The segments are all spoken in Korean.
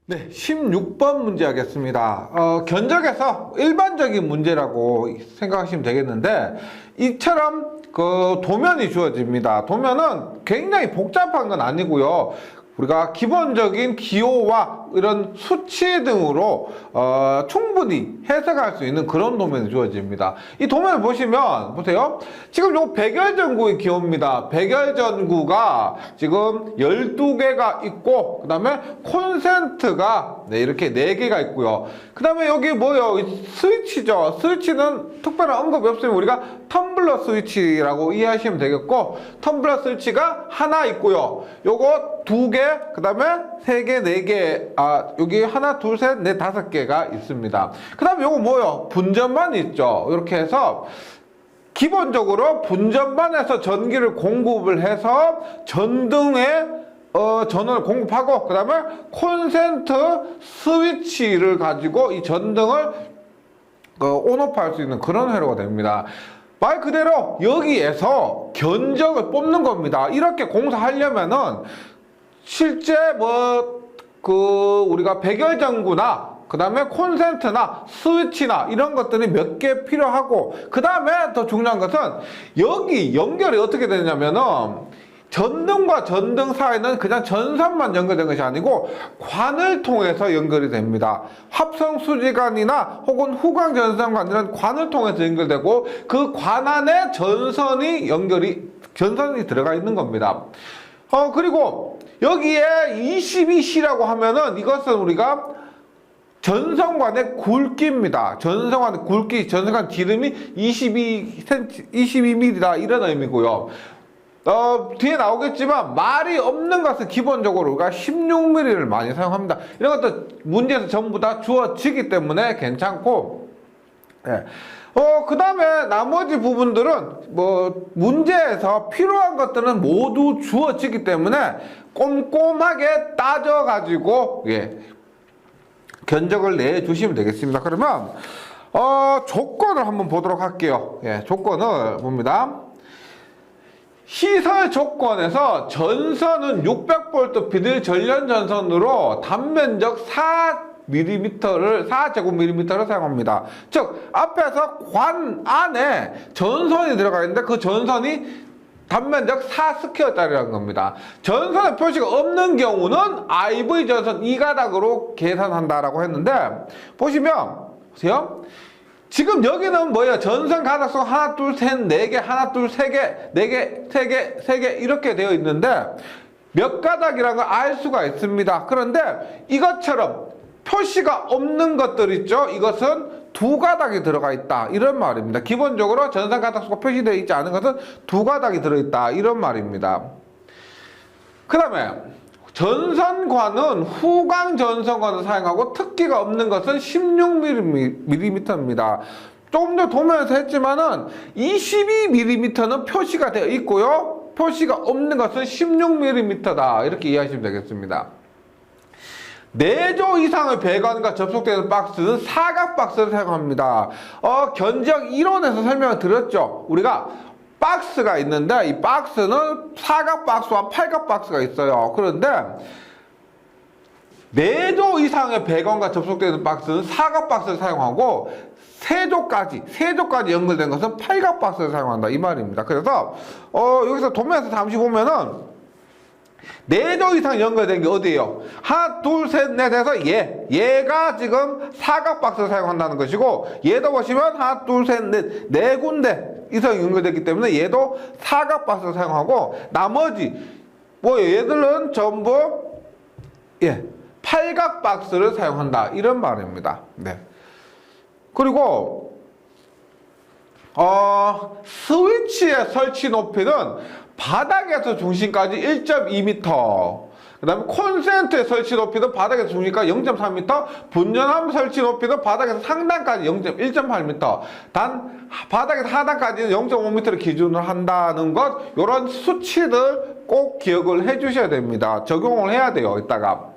네, 16번 문제 하겠습니다. 견적에서 일반적인 문제라고 생각하시면 되겠는데, 이처럼 그 도면이 주어집니다. 도면은 굉장히 복잡한 건 아니고요. 우리가 기본적인 기호와 이런 수치 등으로 충분히 해석할 수 있는 그런 도면이 주어집니다. 이 도면을 보시면 보세요. 지금 요 백열전구의 기호입니다. 백열전구가 지금 12개가 있고 그 다음에 콘센트가 이렇게 4개가 있고요. 그 다음에 여기 뭐예요? 스위치죠. 스위치는 특별한 언급이 없으면 우리가 텀블러 스위치라고 이해하시면 되겠고, 텀블러 스위치가 하나 있고요. 요거 2개, 그 다음에 3개, 4개, 여기 하나, 둘, 셋, 넷, 5개가 있습니다. 그 다음에 요거 뭐예요? 분전반이 있죠. 이렇게 해서 기본적으로 분전반에서 전기를 공급을 해서 전등에 전원을 공급하고, 그 다음에 콘센트 스위치를 가지고 이 전등을 온오프 할 수 있는 그런 회로가 됩니다. 말 그대로 여기에서 견적을 뽑는 겁니다. 이렇게 공사하려면은 실제 우리가 백열전구나 그 다음에 콘센트나 스위치나 이런 것들이 몇 개 필요하고, 그 다음에 더 중요한 것은 여기 연결이 어떻게 되냐면은 전등과 전등 사이는 그냥 전선만 연결된 것이 아니고 관을 통해서 연결이 됩니다. 합성 수지관이나 혹은 후광 전선관 이런 관을 통해서 연결되고, 그 관 안에 전선이 들어가 있는 겁니다. 그리고 여기에 22C라고 하면은 이것은 우리가 전선관의 굵기입니다. 전선관의 굵기, 전선관 지름이 22mm다 이런 의미고요. 뒤에 나오겠지만 말이 없는 것은 기본적으로 우리가 16mm를 많이 사용합니다. 이런 것도 문제에서 전부 다 주어지기 때문에 괜찮고, 예. 그 다음에 나머지 부분들은 문제에서 필요한 것들은 모두 주어지기 때문에 꼼꼼하게 따져가지고, 예, 견적을 내주시면 되겠습니다. 그러면, 조건을 한번 보도록 할게요. 예, 조건을 봅니다. 시설 조건에서 전선은 600V 비닐 전련 전선으로 단면적 4제곱밀리미터를 사용합니다. 즉 앞에서 관 안에 전선이 들어가 있는데 그 전선이 단면적 4스퀘어짜리라는 겁니다. 전선의 표시가 없는 경우는 IV 전선 2가닥으로 계산한다라고 했는데, 보세요. 지금 여기는 뭐예요? 전선 가닥수 하나, 둘, 셋, 4개, 하나, 둘, 3개, 4개, 3개, 3개 이렇게 되어 있는데 몇 가닥이라는 걸 알 수가 있습니다. 그런데 이것처럼 표시가 없는 것들 있죠? 이것은 2가닥이 들어가 있다 이런 말입니다. 기본적으로 전선 가닥수가 표시되어 있지 않은 것은 2가닥이 들어있다 이런 말입니다. 그 다음에 전선관은 후광 전선관을 사용하고 특기가 없는 것은 16mm입니다. 조금 더 도면에서 했지만은 22mm는 표시가 되어 있고요. 표시가 없는 것은 16mm다. 이렇게 이해하시면 되겠습니다. 4조 이상의 배관과 접속되는 박스는 사각 박스를 사용합니다. 견적 이론에서 설명을 드렸죠. 우리가 박스가 있는데 이 박스는 사각 박스와 팔각 박스가 있어요. 그런데 4조 이상의 배관과 접속되는 박스는 사각 박스를 사용하고 3조까지 연결된 것은 팔각 박스를 사용한다 이 말입니다. 그래서 여기서 도면에서 잠시 보면은 4조 이상 연결된 게 어디예요? 하나, 둘, 셋, 넷 해서 얘가 지금 사각 박스를 사용한다는 것이고, 얘도 보시면 하나, 둘, 셋, 넷, 4군데 이상 연결됐기 때문에 얘도 사각 박스를 사용하고, 나머지 얘들은 전부 팔각 박스를 사용한다 이런 말입니다. 네. 그리고 스위치의 설치 높이는 바닥에서 중심까지 1.2m, 그 다음에 콘센트의 설치 높이는 바닥에서 중심까지 0.3m, 분전함 설치 높이는 바닥에서 상단까지 1.8m, 단 바닥에서 하단까지는 0.5m를 기준으로 한다는 것, 이런 수치들 꼭 기억을 해 주셔야 됩니다. 적용을 해야 돼요, 이따가.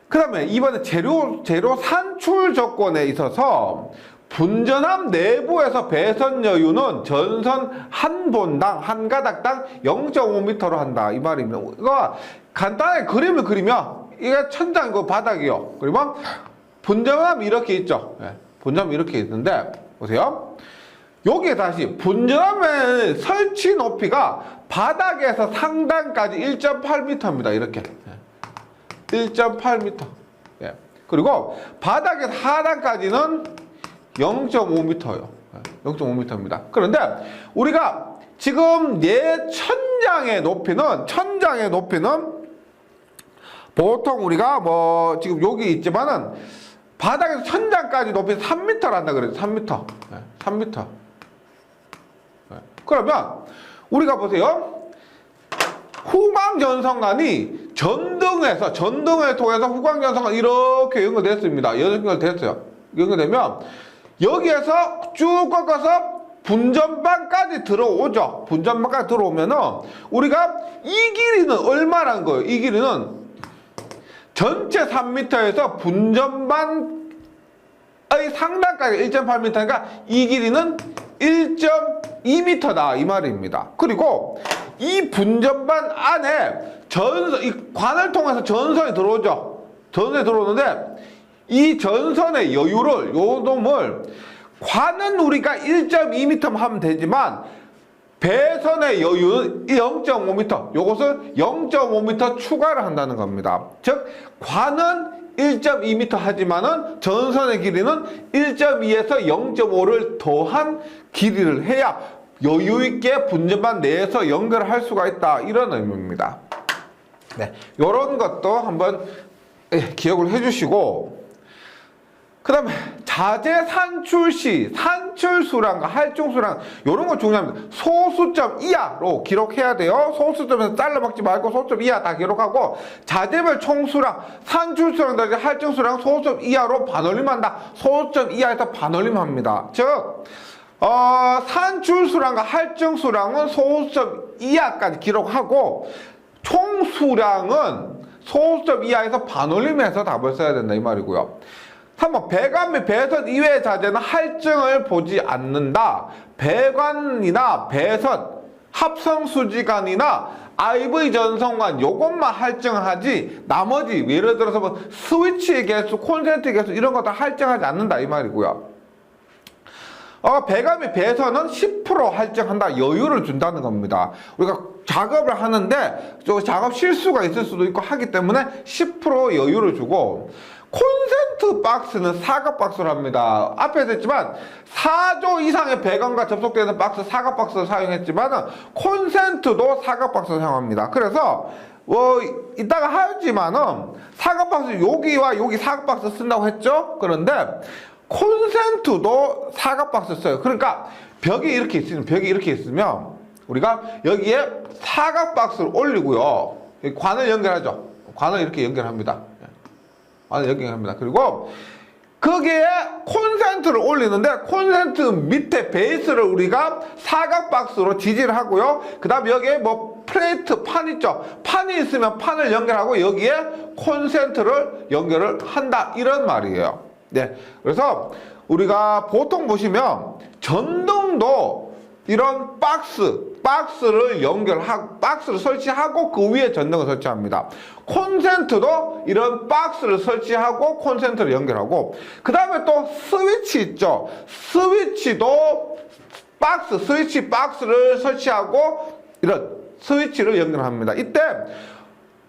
그 다음에 이번에 재료 산출 조건에 있어서 분전함 내부에서 배선 여유는 전선 한 본당 한 가닥당 0.5m로 한다 이 말입니다. 이거 간단하게 그림을 그리면 이게 천장이고 바닥이요. 그리고 분전함이 이렇게 있죠. 예, 분전함이 이렇게 있는데 보세요. 여기에 다시 분전함의 설치 높이가 바닥에서 상단까지 1.8m입니다. 이렇게 1.8m. 예. 그리고 바닥에서 하단까지는 0.5m요. 0.5m입니다. 그런데 우리가 지금 천장의 높이는 보통 우리가 뭐 지금 여기 있지만은 바닥에서 천장까지 높이 3m를 한다 그래요. 3m. 3m. 그러면 우리가 보세요. 후광전선관이 전등을 통해서 후광전선관 이렇게 연결됐습니다. 연결됐어요. 연결되면 여기에서 쭉 꺾어서 분전반까지 들어오죠. 분전반까지 들어오면은 우리가 이 길이는 얼마라는 거예요? 이 길이는 전체 3m에서 분전반의 상단까지 1.8m니까 이 길이는 1.2m다 이 말입니다. 그리고 이 분전반 안에 이 관을 통해서 전선이 들어오죠. 전선이 들어오는데 이 전선의 여유를 요 놈을 관은 우리가 1.2m 하면 되지만 배선의 여유는 0.5m. 요것을 0.5m 추가를 한다는 겁니다. 즉 관은 1.2m 하지만은 전선의 길이는 1.2에서 0.5를 더한 길이를 해야 여유있게 분전반 내에서 연결을 할 수가 있다. 이런 의미입니다. 네, 요런 것도 한번 기억을 해주시고, 그 다음에 자재 산출 시 산출수량과 할증수량 요런 거 중요합니다. 소수점 이하로 기록해야 돼요. 소수점에서 잘라먹지 말고 소수점 이하 다 기록하고, 자재별 총수량, 산출수량, 할증수량 소수점 이하로 반올림한다. 소수점 이하에서 반올림합니다. 즉 산출수량과 할증수량은 소수점 이하까지 기록하고 총수량은 소수점 이하에서 반올림해서 답을 써야 된다 이 말이고요. 3번 배관 및 배선 이외의 자재는 할증을 보지 않는다. 배관이나 배선, 합성수지관이나 IV 전선관 요것만 할증을 하지 나머지 예를 들어서 뭐 스위치의 개수, 콘센트 개수 이런 거 다 할증하지 않는다 이 말이고요. 배관 및 배선은 10% 할증한다. 여유를 준다는 겁니다. 우리가 작업을 하는데 작업 실수가 있을 수도 있고 하기 때문에 10% 여유를 주고, 콘센트 박스는 사각 박스를 합니다. 앞에서 했지만 4조 이상의 배관과 접속되는 박스 사각 박스를 사용했지만 콘센트도 사각 박스를 사용합니다. 그래서 이따가 하지만은 사각 박스 여기와 여기 사각 박스 쓴다고 했죠. 그런데 콘센트도 사각 박스 써요. 그러니까 벽이 이렇게 있으면 우리가 여기에 사각 박스를 올리고요, 관을 연결하죠. 관을 이렇게 연결합니다. 관을 연결합니다. 그리고 거기에 콘센트를 올리는데 콘센트 밑에 베이스를 우리가 사각 박스로 지지를 하고요. 그 다음에 여기에 뭐 플레이트 판 있죠. 판이 있으면 판을 연결하고 여기에 콘센트를 연결을 한다 이런 말이에요. 네, 그래서 우리가 보통 보시면 전등도 이런 박스를 박스를 설치하고 그 위에 전등을 설치합니다. 콘센트도 이런 박스를 설치하고 콘센트를 연결하고, 그 다음에 또 스위치 있죠. 스위치도 스위치 박스를 설치하고 이런 스위치를 연결합니다. 이때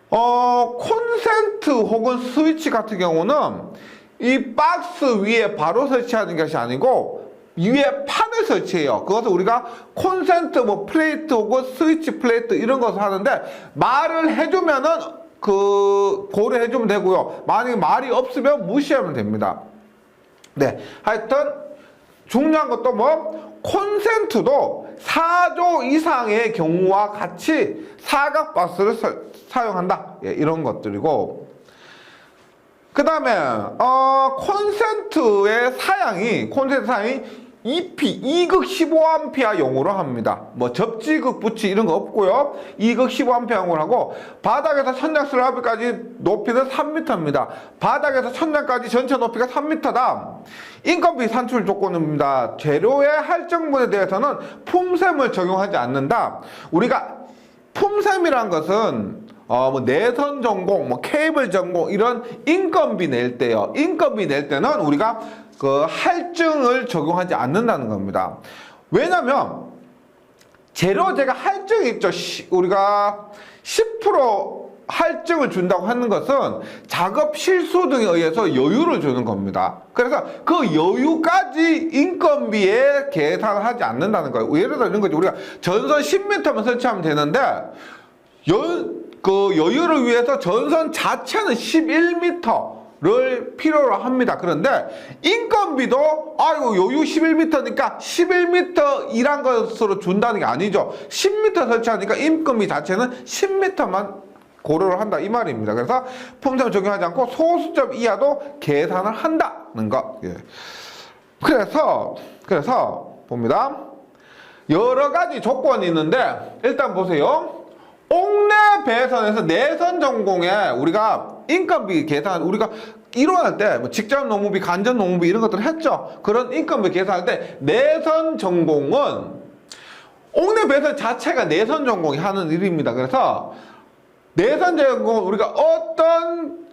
콘센트 혹은 스위치 같은 경우는 이 박스 위에 바로 설치하는 것이 아니고 위에 판을 설치해요. 그것을 우리가 콘센트 뭐 플레이트 혹은 스위치 플레이트 이런 것을 하는데, 말을 해주면은 고려해주면 되고요. 만약에 말이 없으면 무시하면 됩니다. 네, 하여튼 중요한 것도 콘센트도 4조 이상의 경우와 같이 사각 박스를 사용한다. 예, 이런 것들이고, 그 다음에 콘센트의 사양이 EP 2극 15A 용으로 합니다. 뭐 접지극 부치 이런 거 없고요. 2극 15A 용으로 하고, 바닥에서 천장 슬라브까지 높이는 3m입니다. 바닥에서 천장까지 전체 높이가 3m다. 인건비 산출 조건입니다. 재료의 할증분에 대해서는 품셈을 적용하지 않는다. 우리가 품셈이란 것은 뭐 내선 전공, 뭐 케이블 전공 이런 인건비 낼 때요. 인건비 낼 때는 우리가 그 할증을 적용하지 않는다는 겁니다. 왜냐면 재료제가 할증이 있죠. 우리가 10% 할증을 준다고 하는 것은 작업 실수 등에 의해서 여유를 주는 겁니다. 그래서 그 여유까지 인건비에 계산을 하지 않는다는 거예요. 예를 들어 이런 거죠. 우리가 전선 10m만 설치하면 되는데 그 여유를 위해서 전선 자체는 11m를 필요로 합니다. 그런데 인건비도 아이고 여유 11m니까 11m 일한 것으로 준다는 게 아니죠. 10m 설치하니까 인건비 자체는 10m만 고려를 한다 이 말입니다. 그래서 품점 적용하지 않고 소수점 이하도 계산을 한다는 것. 예. 그래서 봅니다. 여러 가지 조건이 있는데 일단 보세요. 옥내 배선에서 내선 전공에 우리가 인건비 계산 우리가 이론할 때 뭐 직접 농무비, 간접 농무비 이런 것들을 했죠. 그런 인건비 계산할 때 내선 전공은 옥내 배선 자체가 내선 전공이 하는 일입니다. 그래서 내선 전공은 우리가 어떤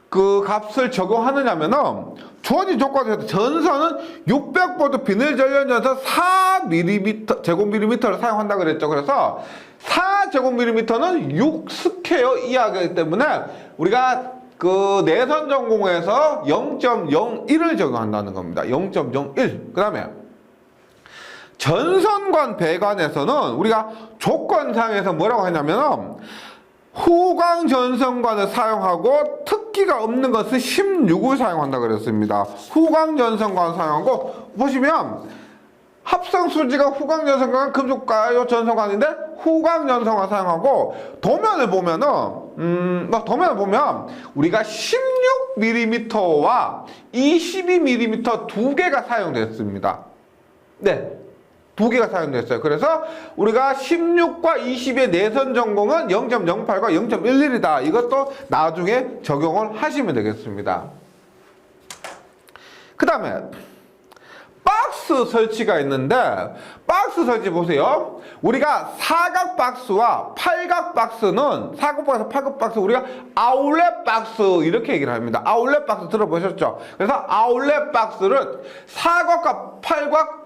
그 값을 적용하느냐면은 주어진 조건에서 전선은 600V 비닐 전련 전선 4mm 제곱밀리미터를 사용한다 그랬죠. 그래서 4제곱밀리미터는 6스퀘어 이하이기 때문에 우리가 그 내선 전공에서 0.01을 적용한다는 겁니다. 0.01. 그 다음에 전선관 배관에서는 우리가 조건상에서 뭐라고 하냐면은 후광 전선관을 사용하고 특기가 없는 것은 16을 사용한다 그랬습니다. 후광 전선관 사용하고 보시면 합성 수지가 후광 전선관 금속가요 전선관인데 후광 전선관 사용하고 도면을 보면은 도면을 보면 우리가 16mm와 22mm 두 개가 사용됐습니다. 네. 두 개가 사용됐어요. 그래서 우리가 16과 20의 내선 전공은 0.08과 0.11이다. 이것도 나중에 적용을 하시면 되겠습니다. 그 다음에 박스 설치가 있는데 박스 설치 보세요. 우리가 사각 박스와 팔각 박스는 사각 박스, 팔각 박스 우리가 아울렛 박스 이렇게 얘기를 합니다. 아울렛 박스 들어보셨죠? 그래서 아울렛 박스를 사각과 팔각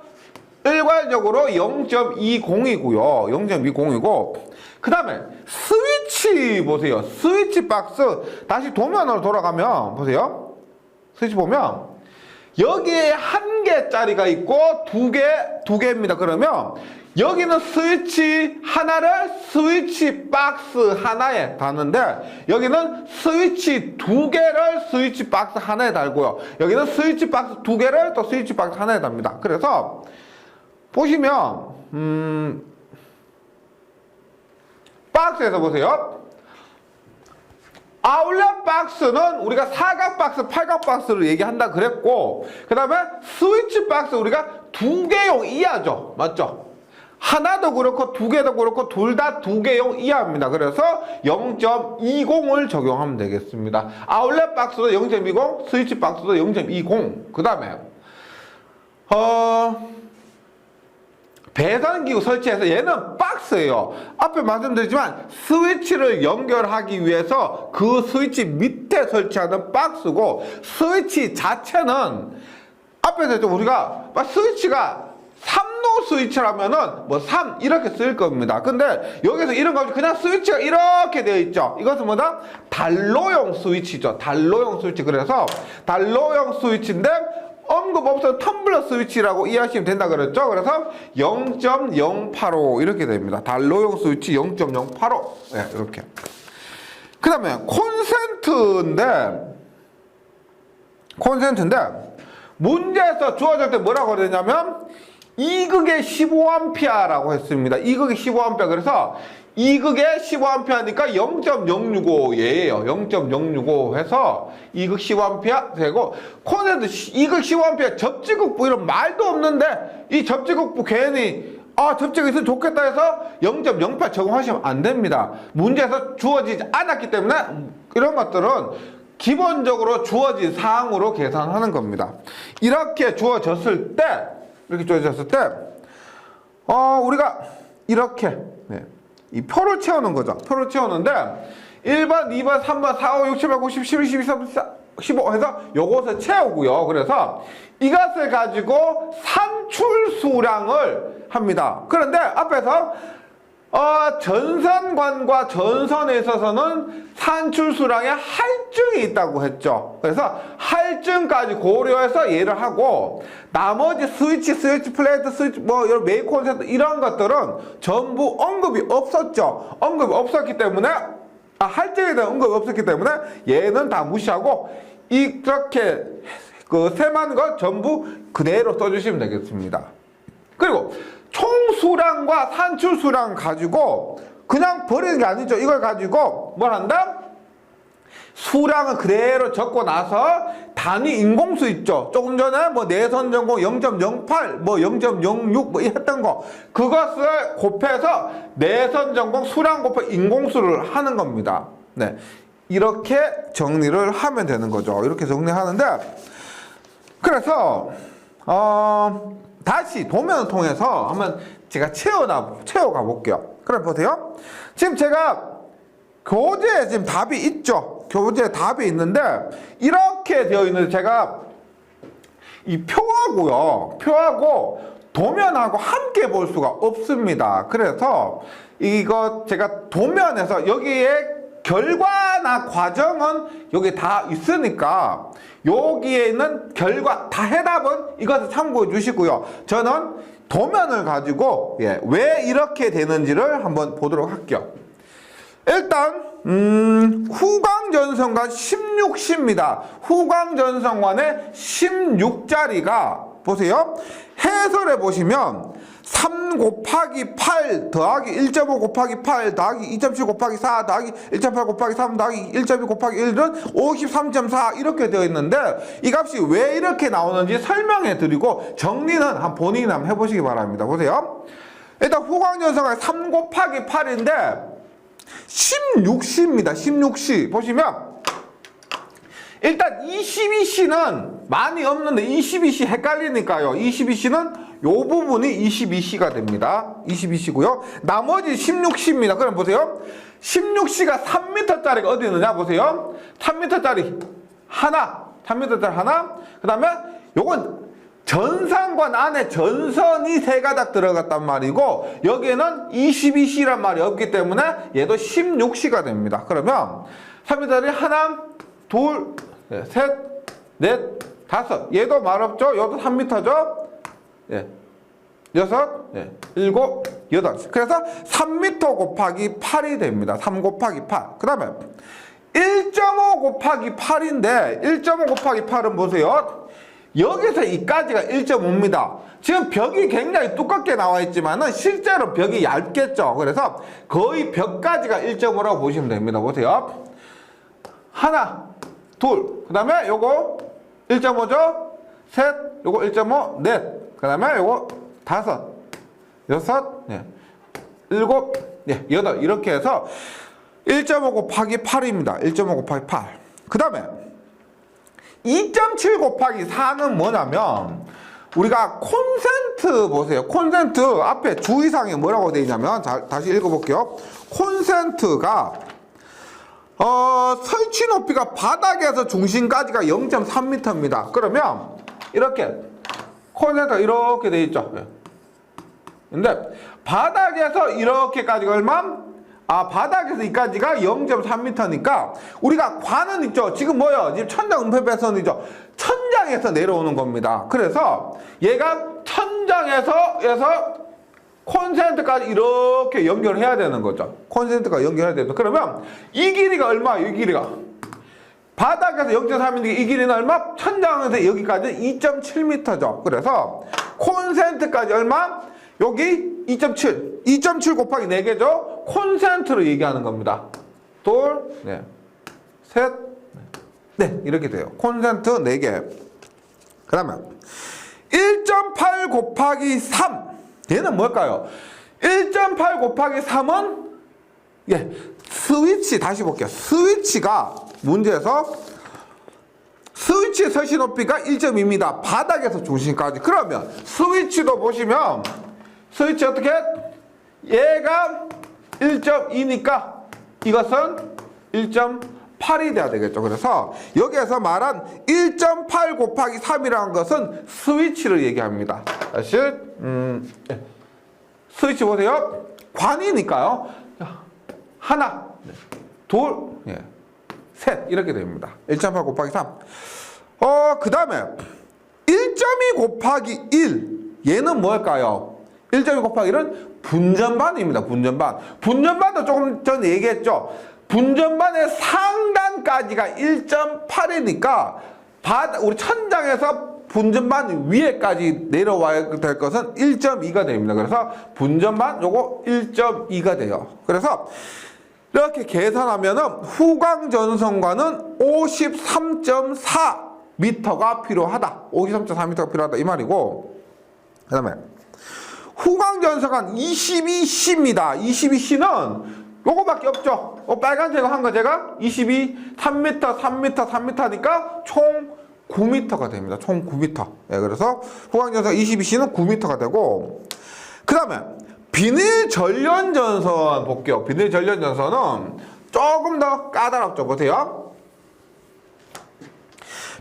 일괄적으로 0.20이고요. 0.20이고 그 다음에 스위치 보세요. 스위치 박스 다시 도면으로 돌아가면 보세요. 스위치 보면 여기에 한 개짜리가 있고 두 개입니다. 그러면 여기는 스위치 하나를 스위치 박스 하나에 다는데 여기는 스위치 두 개를 스위치 박스 하나에 달고요. 여기는 스위치 박스 두 개를 또 스위치 박스 하나에 답니다. 그래서 보시면 박스에서 보세요. 아울렛 박스는 우리가 사각 박스, 팔각 박스를 얘기한다 그랬고 그 다음에 스위치 박스 우리가 두 개용 이하죠. 맞죠? 하나도 그렇고 두 개도 그렇고 둘 다 두 개용 이하입니다. 그래서 0.20을 적용하면 되겠습니다. 아울렛 박스도 0.20, 스위치 박스도 0.20. 그 다음에 배선기구 설치해서 얘는 박스예요. 앞에 말씀드렸지만 스위치를 연결하기 위해서 그 스위치 밑에 설치하는 박스고 스위치 자체는 앞에서 우리가 스위치가 3로 스위치라면은 뭐 3 이렇게 쓸 겁니다. 근데 여기서 이런 거 그냥 스위치가 이렇게 되어 있죠. 이것은 뭐다? 단로용 스위치죠. 단로용 스위치. 그래서 단로용 스위치인데 언급 없어서 텀블러 스위치라고 이해하시면 된다 그랬죠. 그래서 0.085 이렇게 됩니다. 단로용 스위치 0.085 네, 이렇게. 그 다음에 콘센트인데 문제에서 주어질 때 뭐라고 그러냐면 이극의 15A라고 했습니다. 이극의 15A. 그래서 이극의 15A니까 0.065 얘예요. 0.065 해서 이극 15A 되고 콘센트 이극 15A 접지극부 이런 말도 없는데 이 접지극부 괜히 접지가 있으면 좋겠다 해서 0.08 적용하시면 안 됩니다. 문제에서 주어지지 않았기 때문에 이런 것들은 기본적으로 주어진 사항으로 계산하는 겁니다. 이렇게 주어졌을 때 우리가 이렇게 이 표를 채우는 거죠. 표를 채우는데 1번, 2번, 3번, 4, 5, 6, 7, 8, 9, 10, 11, 12, 13, 14, 15 해서 요것을 채우고요. 그래서 이것을 가지고 산출수량을 합니다. 그런데 앞에서 전선관과 전선에 있어서는 산출수량에 할증이 있다고 했죠. 그래서 할증까지 고려해서 얘를 하고 나머지 스위치 플레이트, 스위치 이런 메인 콘센트 이런 것들은 전부 언급이 없었죠. 언급이 없었기 때문에 할증에 대한 언급이 없었기 때문에 얘는 다 무시하고 이렇게 세만 것 전부 그대로 써주시면 되겠습니다. 그리고 총수량과 산출수량 가지고 그냥 버리는 게 아니죠. 이걸 가지고 뭘 한다? 수량을 그대로 적고 나서 단위 인공수 있죠. 조금 전에 내선 전공 0.08, 0.06 했던 거 그것을 곱해서 내선 전공 수량 곱해 인공수를 하는 겁니다. 네, 이렇게 정리를 하면 되는 거죠. 이렇게 정리하는데 그래서 다시 도면을 통해서 한번 제가 채워가 볼게요. 그럼 보세요. 지금 제가 교재에 지금 답이 있죠. 교재에 답이 있는데 이렇게 되어 있는데 제가 이 표하고 도면하고 함께 볼 수가 없습니다. 그래서 이거 제가 도면에서 여기에 결과나 과정은 여기 다 있으니까 여기에 있는 결과 다 해답은 이것을 참고해 주시고요. 저는 도면을 가지고 왜 이렇게 되는지를 한번 보도록 할게요. 일단 후광전선관 16C입니다. 후광전선관의 16자리가 보세요. 해설해 보시면 3 곱하기 8 더하기 1.5 곱하기 8 더하기 2.7 곱하기 4 더하기 1.8 곱하기 3 더하기 1.2 곱하기 1은 53.4 이렇게 되어 있는데 이 값이 왜 이렇게 나오는지 설명해 드리고 정리는 본인이 한번 해보시기 바랍니다. 보세요. 일단 후광전선관 3 곱하기 8인데 16C입니다. 16C 보시면 일단 22C는 많이 없는데 22C 헷갈리니까요. 22C는 요 부분이 22C가 됩니다. 22C고요. 나머지 16C입니다. 그럼 보세요. 16C가 3m짜리가 어디 있느냐 보세요. 3m짜리 하나, 3m짜리 하나. 그 다음에 요건 전상관 안에 전선이 3가닥 들어갔단 말이고 여기에는 22C란 말이 없기 때문에 얘도 16C가 됩니다. 그러면 3m짜리 하나, 둘, 셋, 넷, 다섯. 얘도 말 없죠? 얘도 3m죠? 여섯, 일곱, 여덟. 그래서 3m 곱하기 8이 됩니다. 3 곱하기 8. 그 다음에 1.5 곱하기 8인데 1.5 곱하기 8은 보세요. 여기서 이까지가 1.5입니다. 지금 벽이 굉장히 두껍게 나와 있지만은 실제로 벽이 얇겠죠. 그래서 거의 벽까지가 1.5라고 보시면 됩니다. 보세요. 하나, 둘, 그 다음에 요거 1.5죠? 셋, 요거 1.5, 넷, 그 다음에 요거 다섯, 여섯, 일곱, 여덟 이렇게 해서 1.5 곱하기 8입니다. 1.5 곱하기 8. 그 다음에 2.7 곱하기 4는 뭐냐면 우리가 콘센트 보세요. 콘센트 앞에 주의사항이 뭐라고 되어 있냐면 다시 읽어볼게요. 콘센트가 설치 높이가 바닥에서 중심까지가 0.3m입니다. 그러면 이렇게 콘센트가 이렇게 되어 있죠. 근데 바닥에서 이렇게까지가 얼마? 바닥에서 이까지가 0.3m니까 우리가 관은 있죠. 지금 뭐요? 지금 천장 음폐 배선이죠. 천장에서 내려오는 겁니다. 그래서 얘가 천장에서 콘센트까지 이렇게 연결해야 되는 거죠. 콘센트가 연결해야 되는. 그러면 이 길이가 얼마예요? 이 길이가 바닥에서 0.3인데 이 길이는 얼마? 천장에서 여기까지 2.7m죠. 그래서 콘센트까지 얼마? 여기 2.7. 2.7 곱하기 4개죠. 콘센트로 얘기하는 겁니다. 둘, 셋, 이렇게 돼요. 콘센트 4개. 그 다음에 1.8 곱하기 3. 얘는 뭘까요? 1.8 곱하기 3은 스위치 다시 볼게요. 스위치가 문제에서 스위치의 설치 높이가 1.2입니다. 바닥에서 중심까지. 그러면 스위치도 보시면 스위치 어떻게? 얘가 1.2니까 이것은 1.8이 돼야 되겠죠. 그래서 여기에서 말한 1.8 곱하기 3이라는 것은 스위치를 얘기합니다. 다시 스위치 보세요. 관이니까요. 하나, 둘, 셋 이렇게 됩니다. 1.8 곱하기 3. 그 다음에 1.2 곱하기 1 얘는 뭘까요? 1.2 곱하기 1은 분전반입니다. 분전반. 분전반도 조금 전에 얘기했죠. 분전반의 상단까지가 1.8이니까 우리 천장에서 분전반 위에까지 내려와야 될 것은 1.2가 됩니다. 그래서 분전반 요거 1.2가 돼요. 그래서 이렇게 계산하면은 후광전선관은 53.4m가 필요하다. 53.4m가 필요하다 이 말이고, 그 다음에 후광전선관 22C입니다. 22C는 요거밖에 없죠. 빨간색으로 한 거 제가 22, 3m, 3m, 3m니까 총 9m가 됩니다. 총 9m. 그래서 후광전선 22C는 9m가 되고, 그 다음에 비닐 전련전선 볼게요. 비닐 전련전선은 조금 더 까다롭죠. 보세요.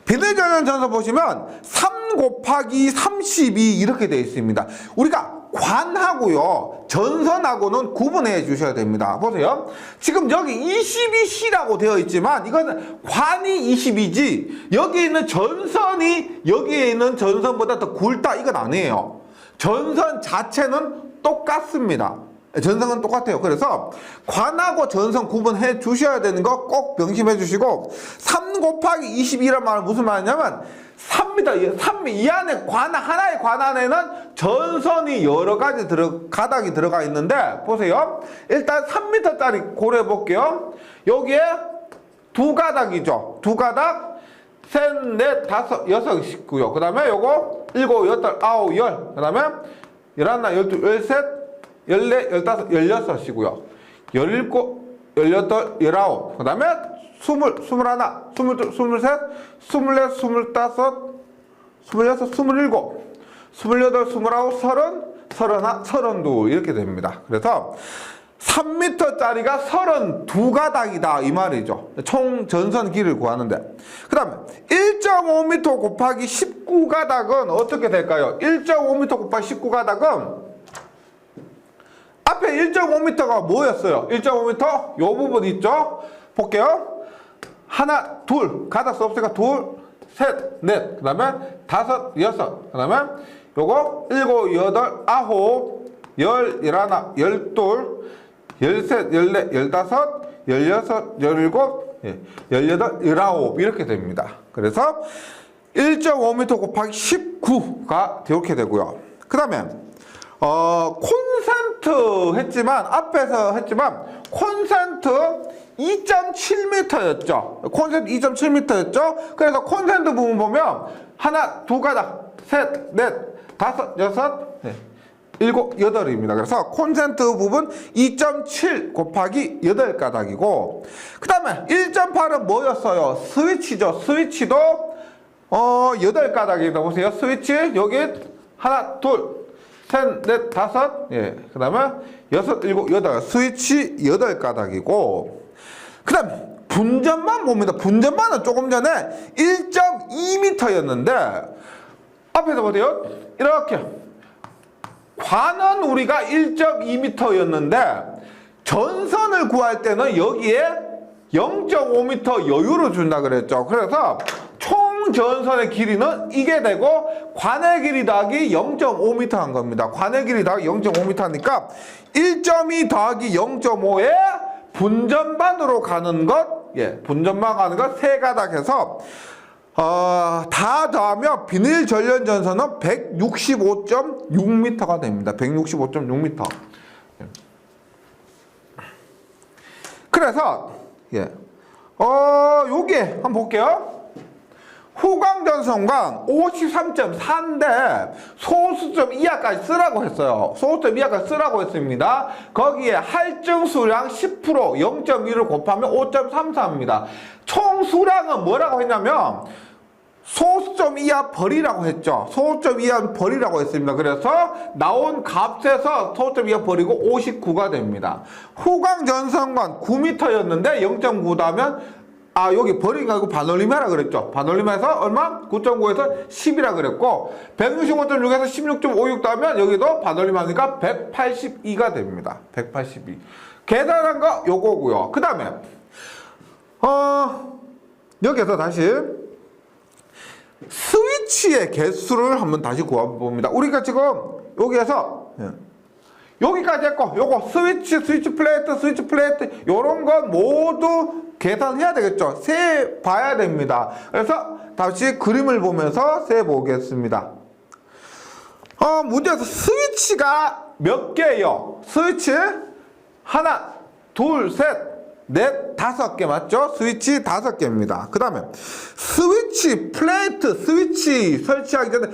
비닐 전련전선 보시면 3 곱하기 32 이렇게 되어 있습니다. 우리가 관하고요 전선하고는 구분해 주셔야 됩니다. 보세요. 지금 여기 22C라고 되어 있지만 이거는 관이 22지 여기 있는 전선이 여기에 있는 전선보다 더 굵다 이건 아니에요. 전선 자체는 똑같습니다. 전선은 똑같아요. 그래서 관하고 전선 구분해 주셔야 되는 거 꼭 명심해 주시고, 3 곱하기 22란 말은 무슨 말이냐면 3m, 이 안에 하나의 관 안에는 전선이 여러 가지 가닥이 들어가 있는데, 보세요. 일단 3m짜리 고려해 볼게요. 여기에 두 가닥이죠. 두 가닥, 셋, 넷, 다섯, 여섯 있고요. 그 다음에 요거 7, 8, 9, 10. 그 다음에 11, 12, 13, 14, 15, 16이고요. 17, 18, 19. 그 다음에 20, 21, 22, 23, 24, 25, 26, 27, 28, 29, 30, 31, 32 이렇게 됩니다. 그래서 3m짜리가 32가닥이다 이 말이죠. 총 전선 길이를 구하는데, 그 다음에 1.5m 곱하기 19가닥은 어떻게 될까요? 1.5m 곱하기 19가닥은 앞에 1.5m가 뭐였어요? 1.5m 요 부분 있죠? 볼게요. 하나, 둘, 가닥 수 없으니까 둘, 셋, 넷, 그 다음에 다섯, 여섯, 그 다음에 요거 일곱, 여덟, 아홉, 열, 열하나, 열둘, 열셋, 열넷, 열다섯, 열여섯, 열일곱, 열여덟, 열아홉 이렇게 됩니다. 그래서 1.5m 곱하기 19가 이렇게 되고요. 그 다음에 콘센트 했지만 앞에서 했지만 콘센트 2.7m였죠. 콘센트 2.7m였죠. 그래서 콘센트 부분 보면 하나, 두 가닥, 셋, 넷, 다섯, 여섯, 일곱, 여덟입니다. 그래서 콘센트 부분 2.7 곱하기 8가닥이고, 그 다음에 1.8은 뭐였어요? 스위치죠. 스위치도 8가닥입니다. 보세요. 스위치 여기 하나, 둘, 셋, 넷, 다섯, 그 다음에 여섯, 일곱, 여덟, 스위치 8가닥이고, 그 다음 분전반 봅니다. 분전반은 조금 전에 1.2m였는데 앞에서 보세요. 이렇게 관은 우리가 1.2m였는데 전선을 구할 때는 여기에 0.5m 여유를 준다 그랬죠. 그래서 총 전선의 길이는 이게 되고 관의 길이 더하기 0.5m 한 겁니다. 관의 길이 더하기 0.5m니까 1.2 더하기 0.5에 분전반으로 가는 것, 분전반 가는 것 3가닥 해서 다 더하면 비닐 전련 전선은 165.6m가 됩니다. 165.6m. 그래서 요게 한번 볼게요. 후광전선관 53.4인데 소수점 이하까지 쓰라고 했어요. 소수점 이하까지 쓰라고 했습니다. 거기에 할증 수량 10% 0.1을 곱하면 5.34입니다. 총 수량은 뭐라고 했냐면 소수점 이하 벌이라고 했죠. 소수점 이하 벌이라고 했습니다. 그래서 나온 값에서 소수점 이하 벌이고 59가 됩니다. 후광전선관 9m였는데 0.9 더하면 여기 벌이가 아니고 반올림해라 그랬죠. 반올림해서 얼마? 9.9에서 10이라 그랬고 165.6에서 16.56 더하면 여기도 반올림하니까 182가 됩니다. 182. 계산한 거 요거고요. 그 다음에 여기서 다시 스위치의 개수를 한번 다시 구해봅니다. 우리가 지금 여기에서 여기까지 했고 요거 스위치 플레이트 요런 건 모두 계산해야 되겠죠. 세 봐야 됩니다. 그래서 다시 그림을 보면서 세 보겠습니다. 문제에서 스위치가 몇 개예요? 스위치 하나, 둘, 셋, 넷, 5개 맞죠? 스위치 5개입니다. 그 다음에 스위치 플레이트, 스위치 설치하기 전에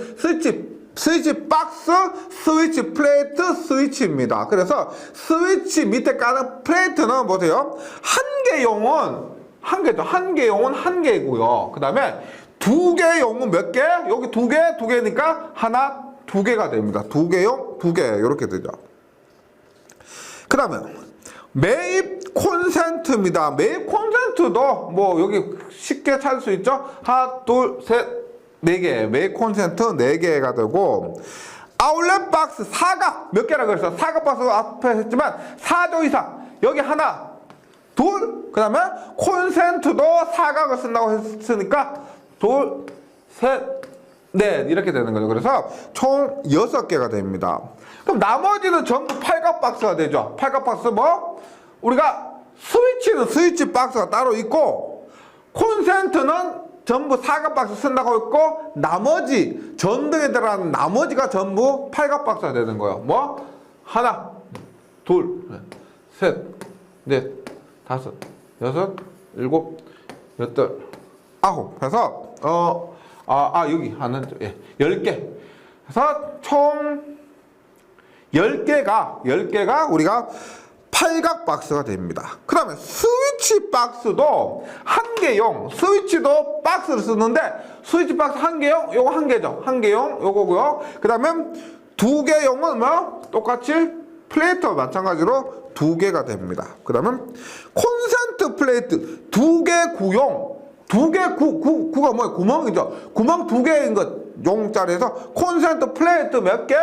스위치 박스, 스위치 플레이트, 스위치입니다. 그래서 스위치 밑에 까는 플레이트는 보세요. 한 개용은 한 개고요. 그 다음에 2개용은 몇 개? 여기 2개니까 하나, 2개가 됩니다. 2개용, 2개 이렇게 되죠. 그 다음에 매입 콘센트입니다. 매입 콘센트도 뭐 여기 쉽게 찾을 수 있죠. 하나, 둘, 셋, 4개. 매입 콘센트 4개가 되고 아울렛 박스 사각 몇 개라 그랬어. 사각 박스 앞에 했지만 4조 이상. 여기 하나, 둘, 그 다음에 콘센트도 사각을 쓴다고 했으니까 둘, 셋, 넷 이렇게 되는 거죠. 그래서 총 6개가 됩니다. 그럼 나머지는 전부 팔각 박스가 되죠. 팔각 박스 뭐? 우리가 스위치는 스위치 박스가 따로 있고 콘센트는 전부 사각 박스 쓴다고 했고 나머지 전등에 들어가는 나머지가 전부 팔각 박스가 되는 거예요. 뭐? 하나, 둘, 셋, 넷, 5, 6, 7, 8, 9 해서 여기 하나, 10개. 그래서 총 10개가 우리가 팔각 박스가 됩니다. 그 다음에 스위치 박스도 한 개용, 스위치도 박스를 쓰는데 스위치 박스 한 개용, 요거 한 개죠. 한 개용, 요거고요. 그 다음에 2개용은 뭐? 똑같이 플레이트 마찬가지로 2개가 됩니다. 그 다음에 콘센트 플레이트 2개 구용, 2개 구가 뭐예요? 구멍이죠. 구멍 2개인 것 용자리에서 콘센트 플레이트 몇 개?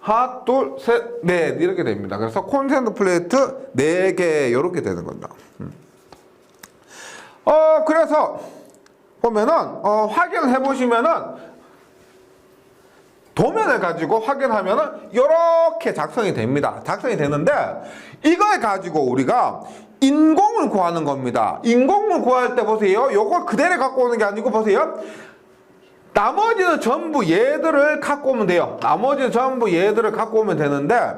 하나, 둘, 셋, 넷 이렇게 됩니다. 그래서 콘센트 플레이트 4개 이렇게 되는 겁니다. 그래서 보면은 확인을 해보시면은 도면을 가지고 확인하면은 이렇게 작성이 됩니다. 작성이 되는데 이걸 가지고 우리가 인공을 구하는 겁니다. 인공을 구할 때 보세요. 요걸 그대로 갖고 오는 게 아니고 보세요. 나머지는 전부 얘들을 갖고 오면 돼요. 나머지는 전부 얘들을 갖고 오면 되는데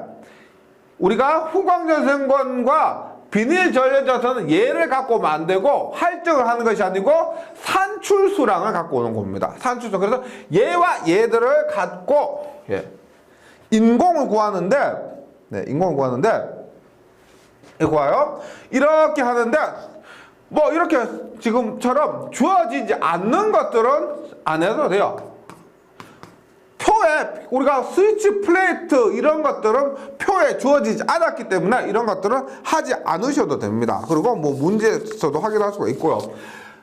우리가 후광전선관과 비닐 전력전선은 얘를 갖고 오면 안 되고 할증을 하는 것이 아니고 산출수량을 갖고 오는 겁니다. 산출수. 그래서 얘와 얘들을 갖고 인공을 구하는데 인공을 구하는데 이거 봐요. 이렇게 하는데 뭐 이렇게 지금처럼 주어지지 않는 것들은 안 해도 돼요. 표에 우리가 스위치 플레이트 이런 것들은 표에 주어지지 않았기 때문에 이런 것들은 하지 않으셔도 됩니다. 그리고 뭐 문제에서도 확인할 수가 있고요.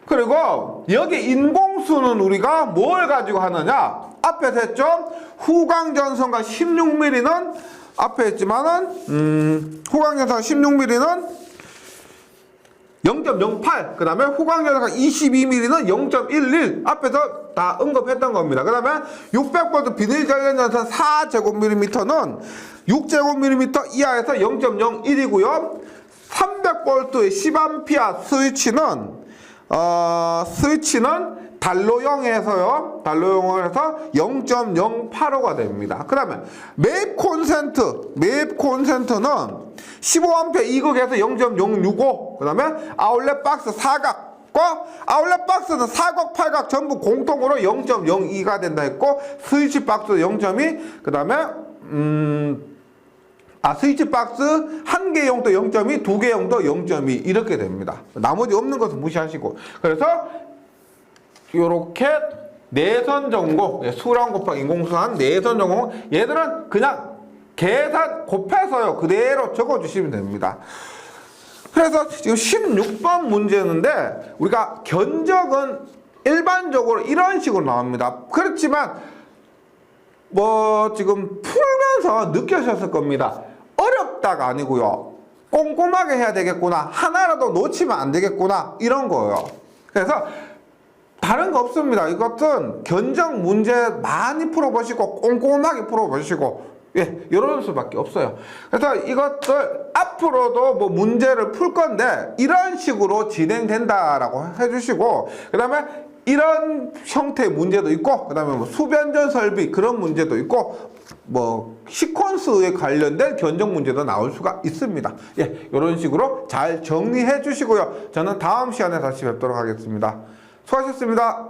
그리고 여기 인공수는 우리가 뭘 가지고 하느냐? 앞에서 했죠. 후광전선과 16mm는 앞에 했지만은 후광전선 16mm는 0.08, 그 다음에 후광전선과 22mm는 0.11 앞에서 다 언급했던 겁니다. 그 다음에 600V 비닐 전력전선 4제곱밀리미터는 6제곱밀리미터 이하에서 0.01이고요 300V의 10A 스위치는 단로용에서요. 단로용을 해서 0.085가 됩니다. 그 다음에 매입 콘센트는 15A 2극에서 0.065. 그 다음에 아울렛 박스 사각과 아울렛 박스는 사각, 팔각 전부 공통으로 0.02가 된다 했고 스위치 박스 0.2. 그 다음에 스위치 박스 한 개용도 0.2, 2개용도 0.2 이렇게 됩니다. 나머지 없는 것은 무시하시고. 그래서 요렇게 내선 전공, 수랑 곱하기 인공수한 내선 전공, 얘들은 그냥 계산 곱해서요 그대로 적어주시면 됩니다. 그래서 지금 16번 문제인데 우리가 견적은 일반적으로 이런 식으로 나옵니다. 그렇지만 뭐 지금 풀면서 느끼셨을 겁니다. 어렵다가 아니고요, 꼼꼼하게 해야 되겠구나, 하나라도 놓치면 안 되겠구나, 이런 거예요. 그래서 다른 거 없습니다. 이것은 견적 문제 많이 풀어보시고 꼼꼼하게 풀어보시고, 예, 이런 수밖에 없어요. 그래서 이것들 앞으로도 뭐 문제를 풀 건데 이런 식으로 진행된다라고 해주시고, 그 다음에 이런 형태의 문제도 있고, 그 다음에 뭐 수변전 설비 그런 문제도 있고, 뭐 시퀀스에 관련된 견적 문제도 나올 수가 있습니다. 예, 이런 식으로 잘 정리해 주시고요. 저는 다음 시간에 다시 뵙도록 하겠습니다. 수고하셨습니다.